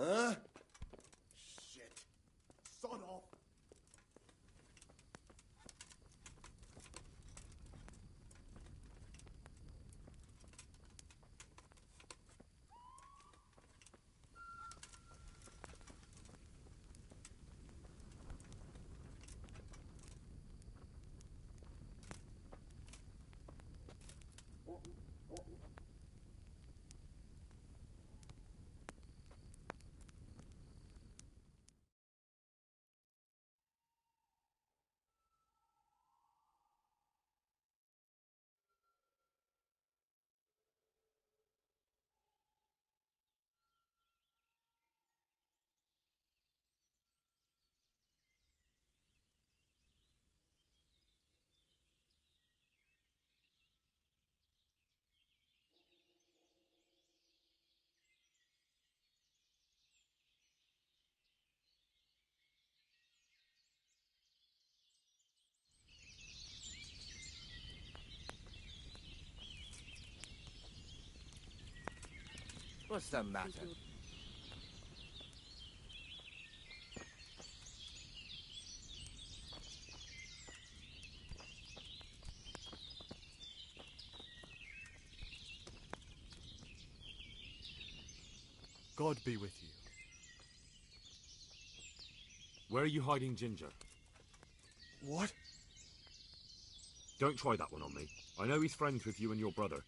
Huh? Shit. Sod off. What's the matter? God be with you. Where are you hiding Ginger? What? Don't try that one on me. I know he's friends with you and your brother.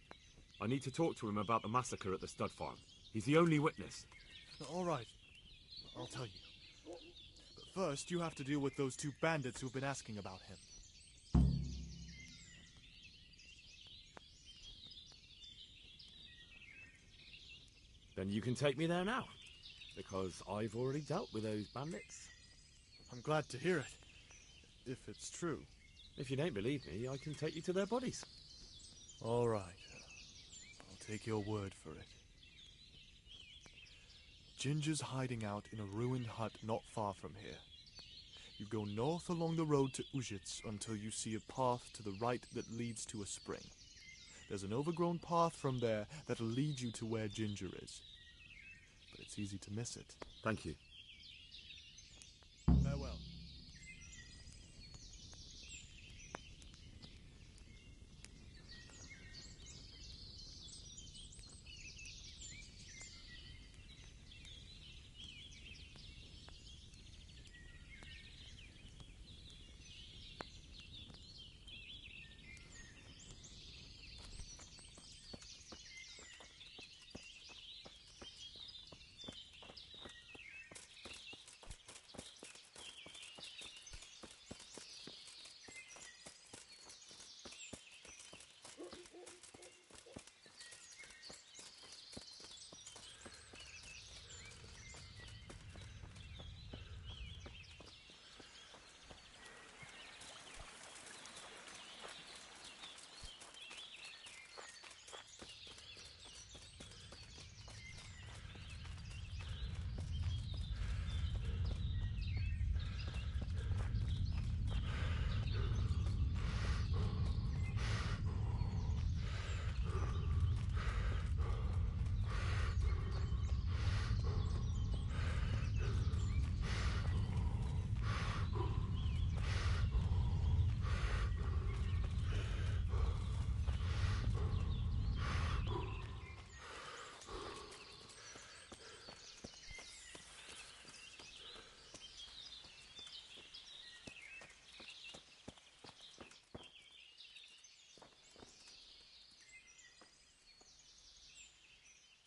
I need to talk to him about the massacre at the stud farm. He's the only witness. All right. I'll tell you. But first, you have to deal with those two bandits who've been asking about him. Then you can take me there now. Because I've already dealt with those bandits. I'm glad to hear it. If it's true. If you don't believe me, I can take you to their bodies. All right. I'll take your word for it. Ginger's hiding out in a ruined hut not far from here. You go north along the road to Ujits until you see a path to the right that leads to a spring. There's an overgrown path from there that'll lead you to where Ginger is. But it's easy to miss it. Thank you. Farewell.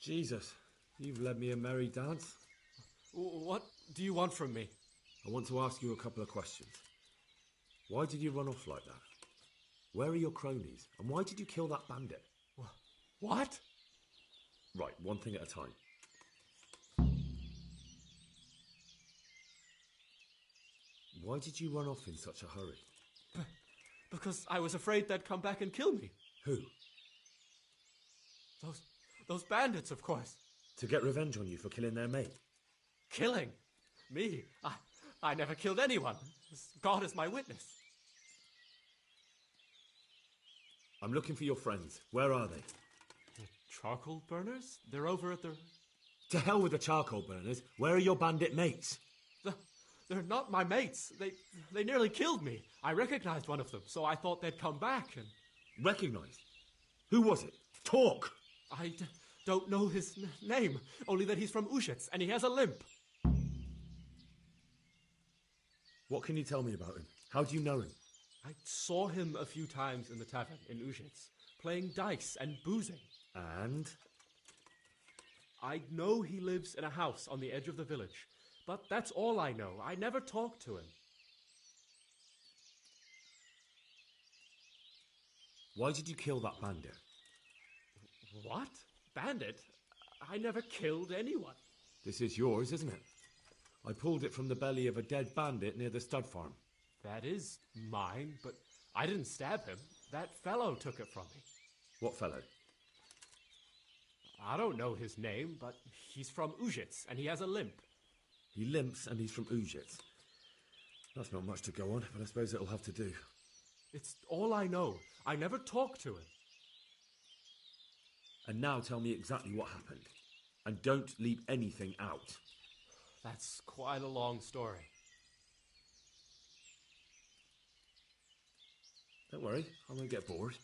Jesus, you've led me a merry dance. What do you want from me? I want to ask you a couple of questions. Why did you run off like that? Where are your cronies? And why did you kill that bandit? What? Right, one thing at a time. Why did you run off in such a hurry? Because I was afraid they'd come back and kill me. Who? Those bandits, of course. To get revenge on you for killing their mate? Killing? Me? I never killed anyone. God is my witness. I'm looking for your friends. Where are they? The charcoal burners? They're over at the... To hell with the charcoal burners. Where are your bandit mates? They're not my mates. They nearly killed me. I recognized one of them, so I thought they'd come back and... Recognized? Who was it? Talk! I don't know his name, only that he's from Ushitz, and he has a limp. What can you tell me about him? How do you know him? I saw him a few times in the tavern in Ushitz, playing dice and boozing. And? I know he lives in a house on the edge of the village, but that's all I know. I never talked to him. Why did you kill that bandit? What? Bandit? I never killed anyone. This is yours, isn't it? I pulled it from the belly of a dead bandit near the stud farm. That is mine, but I didn't stab him. That fellow took it from me. What fellow? I don't know his name, but he's from Ushitz, and he has a limp. He limps and he's from Ushitz. That's not much to go on, but I suppose it'll have to do. It's all I know. I never talked to him. And now tell me exactly what happened. And don't leave anything out. That's quite a long story. Don't worry, I won't get bored.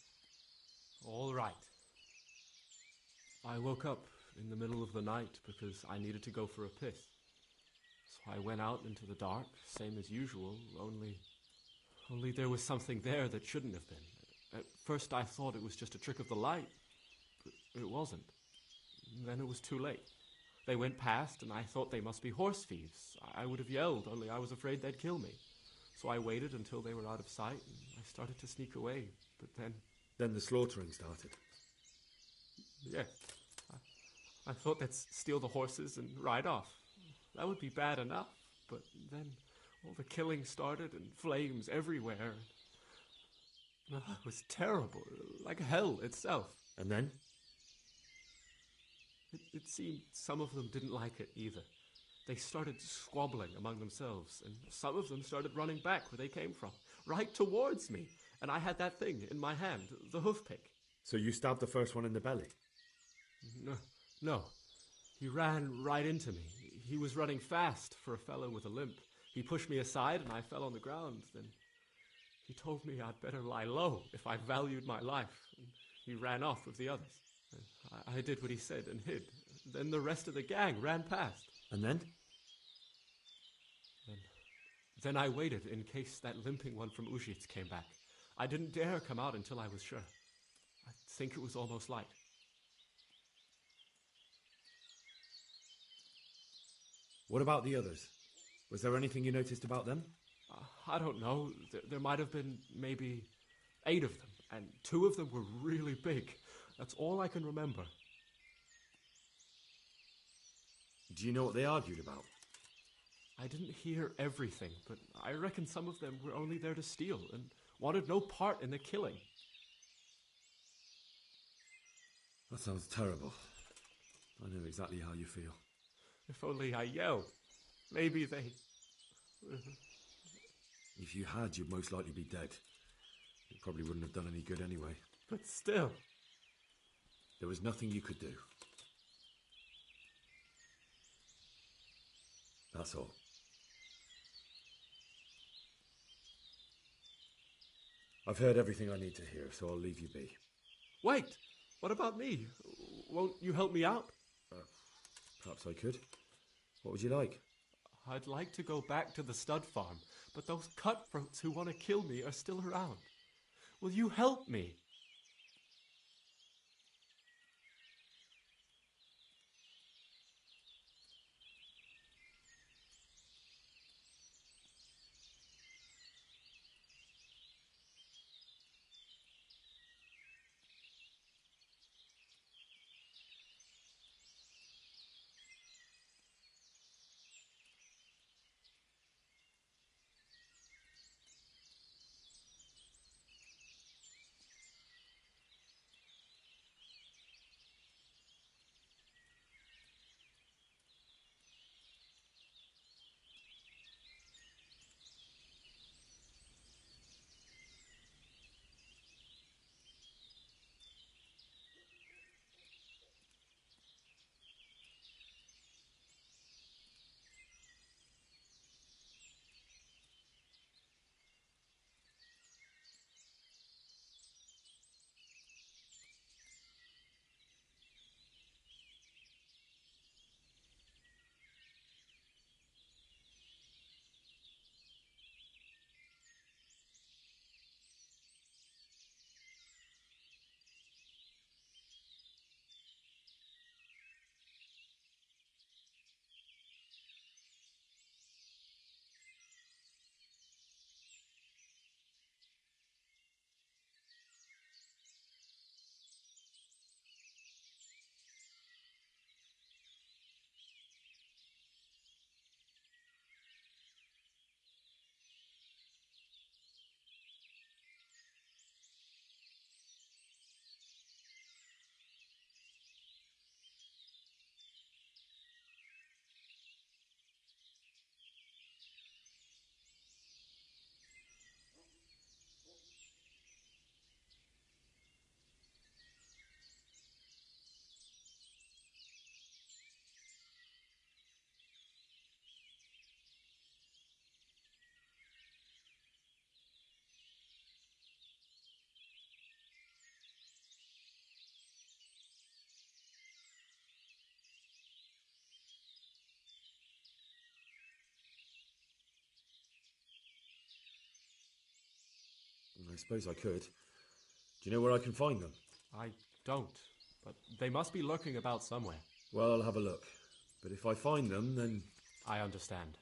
All right. I woke up in the middle of the night because I needed to go for a piss. So I went out into the dark, same as usual, only there was something there that shouldn't have been. At first I thought it was just a trick of the light, but it wasn't. Then it was too late. They went past, and I thought they must be horse thieves. I would have yelled, only I was afraid they'd kill me. So I waited until they were out of sight, and I started to sneak away. But then... Then the slaughtering started. Yes. I thought they'd steal the horses and ride off. That would be bad enough. But then all the killing started, and flames everywhere. It was terrible, like hell itself. And then? It seemed some of them didn't like it either. They started squabbling among themselves, and some of them started running back where they came from, right towards me. And I had that thing in my hand, the hoof pick. So you stabbed the first one in the belly? No. He ran right into me. He was running fast for a fellow with a limp. He pushed me aside and I fell on the ground. Then he told me I'd better lie low if I valued my life. And he ran off with the others. I did what he said and hid. Then the rest of the gang ran past. And then? Then I waited in case that limping one from Ushitz came back. I didn't dare come out until I was sure. I think it was almost light. What about the others? Was there anything you noticed about them? I don't know. There might have been maybe 8 of them, and 2 of them were really big. That's all I can remember. Do you know what they argued about? I didn't hear everything, but I reckon some of them were only there to steal and wanted no part in the killing. That sounds terrible. I know exactly how you feel. If only I yelled. Maybe they... If you had, you'd most likely be dead. It probably wouldn't have done any good anyway. But still... There was nothing you could do. That's all. I've heard everything I need to hear, so I'll leave you be. Wait! What about me? Won't you help me out? Perhaps I could. What would you like? I'd like to go back to the stud farm, but those cutthroats who want to kill me are still around. Will you help me? suppose I could. Do you know where I can find them? I don't, but they must be lurking about somewhere. Well, I'll have a look. But if I find them, then... I understand.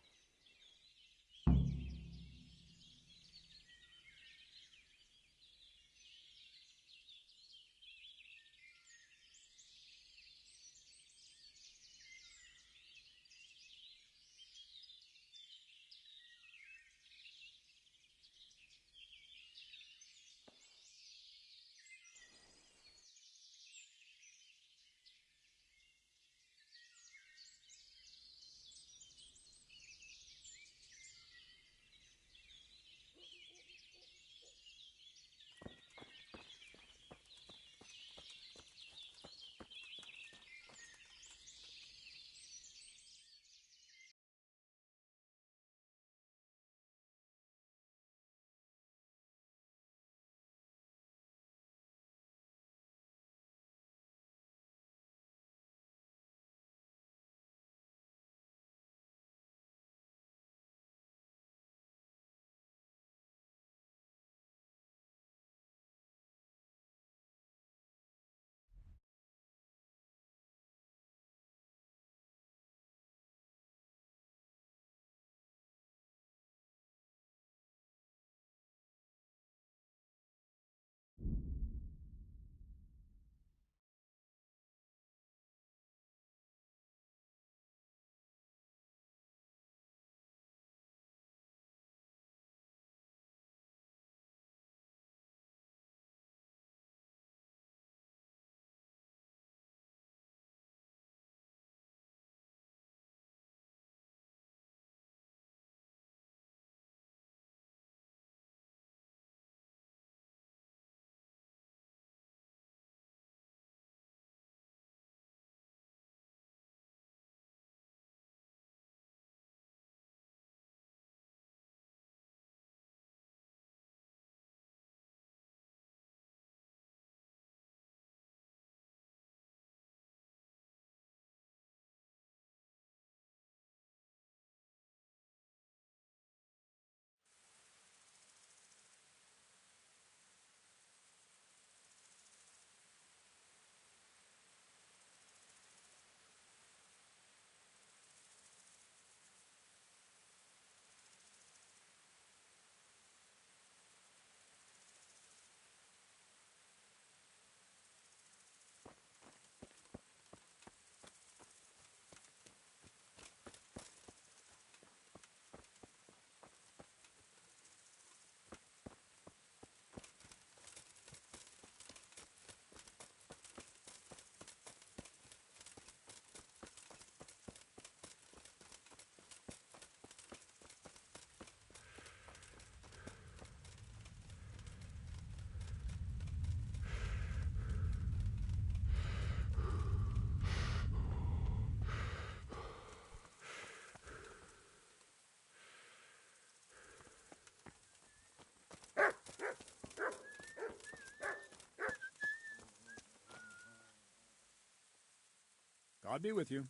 God be with you.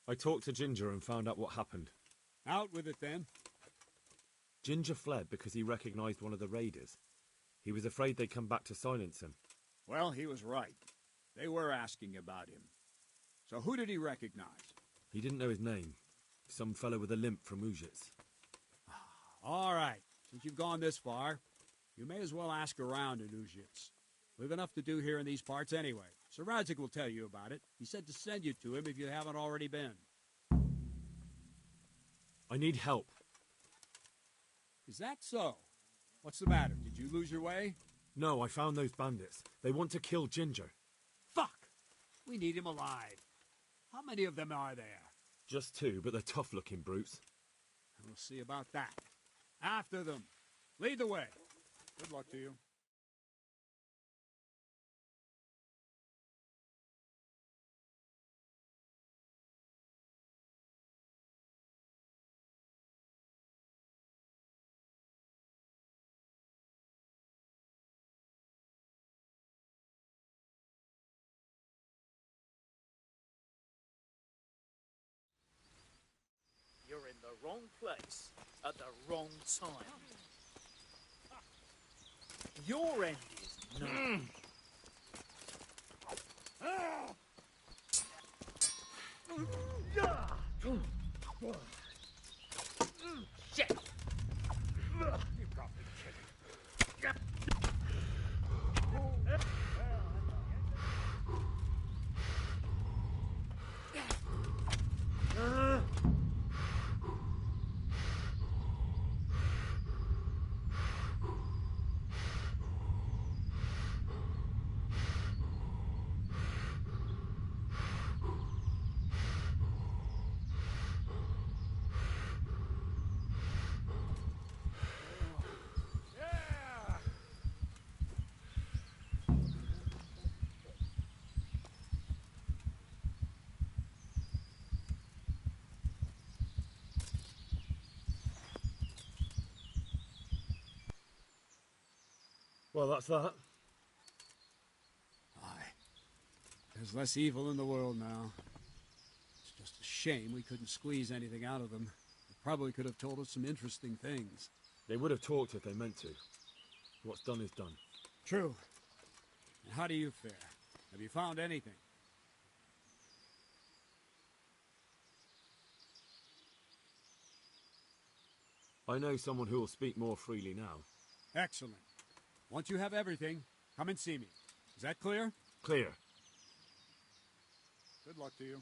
I talked to Ginger and found out what happened. Out with it, then. Ginger fled because he recognized one of the raiders. He was afraid they'd come back to silence him. Well, he was right. They were asking about him. So who did he recognize? He didn't know his name. Some fellow with a limp from Ujits. All right. Since you've gone this far, you may as well ask around in Ujits. We've enough to do here in these parts anyway. Sir Radzik will tell you about it. He said to send you to him if you haven't already been. I need help. Is that so? What's the matter? Did you lose your way? No, I found those bandits. They want to kill Ginger. Fuck! We need him alive. How many of them are there? Just two, but they're tough-looking brutes. We'll see about that. After them. Lead the way. Good luck to you. You're in the wrong place at the wrong time. Your end is known. Shit! You got me kidding. Well, that's that. Aye. There's less evil in the world now. It's just a shame we couldn't squeeze anything out of them. They probably could have told us some interesting things. They would have talked if they meant to. What's done is done. True. And how do you fare? Have you found anything? I know someone who will speak more freely now. Excellent. Once you have everything, come and see me. Is that clear? Clear. Good luck to you.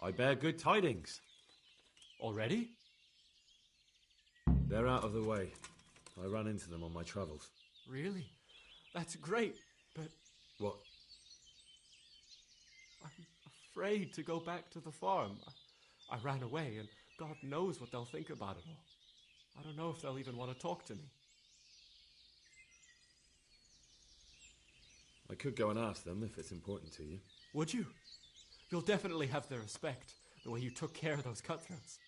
I bear good tidings. Already? They're out of the way. I ran into them on my travels. Really? That's great, but What? I'm afraid to go back to the farm. I ran away, and God knows what they'll think about it all. I don't know if they'll even want to talk to me. I could go and ask them if it's important to you. Would you? You'll definitely have their respect, the way you took care of those cutthroats.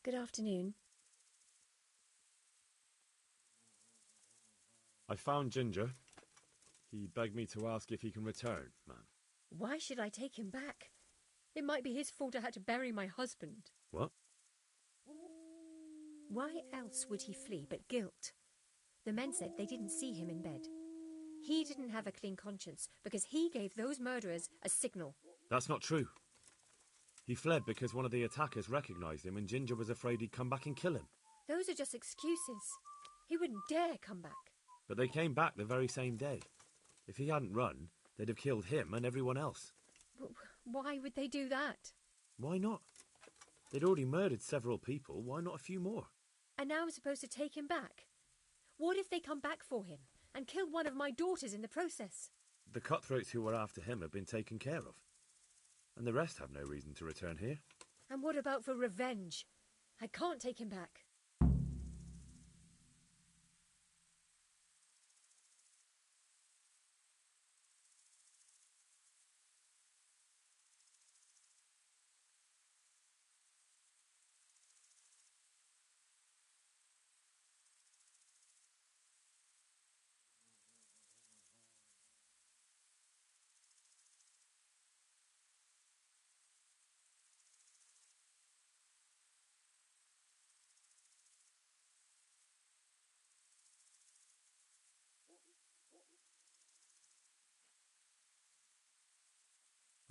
Good afternoon. I found Ginger. He begged me to ask if he can return, ma'am. Why should I take him back? It might be his fault I had to bury my husband. What? Why else would he flee but guilt? The men said they didn't see him in bed. He didn't have a clean conscience because he gave those murderers a signal. That's not true. He fled because one of the attackers recognized him and Ginger was afraid he'd come back and kill him. Those are just excuses. He wouldn't dare come back. But they came back the very same day. If he hadn't run, they'd have killed him and everyone else. Why would they do that? Why not? They'd already murdered several people. Why not a few more? And now I'm supposed to take him back? What if they come back for him and kill one of my daughters in the process? The cutthroats who were after him have been taken care of. And the rest have no reason to return here. And what about for revenge? I can't take him back.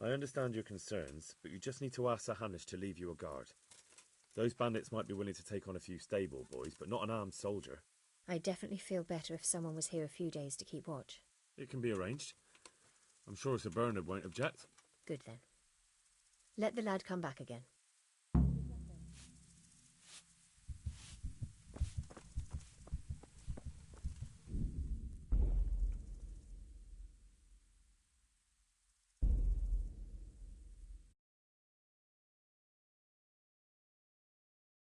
I understand your concerns, but you just need to ask Sir Hanish to leave you a guard. Those bandits might be willing to take on a few stable boys, but not an armed soldier. I'd definitely feel better if someone was here a few days to keep watch. It can be arranged. I'm sure Sir Bernard won't object. Good then. Let the lad come back again.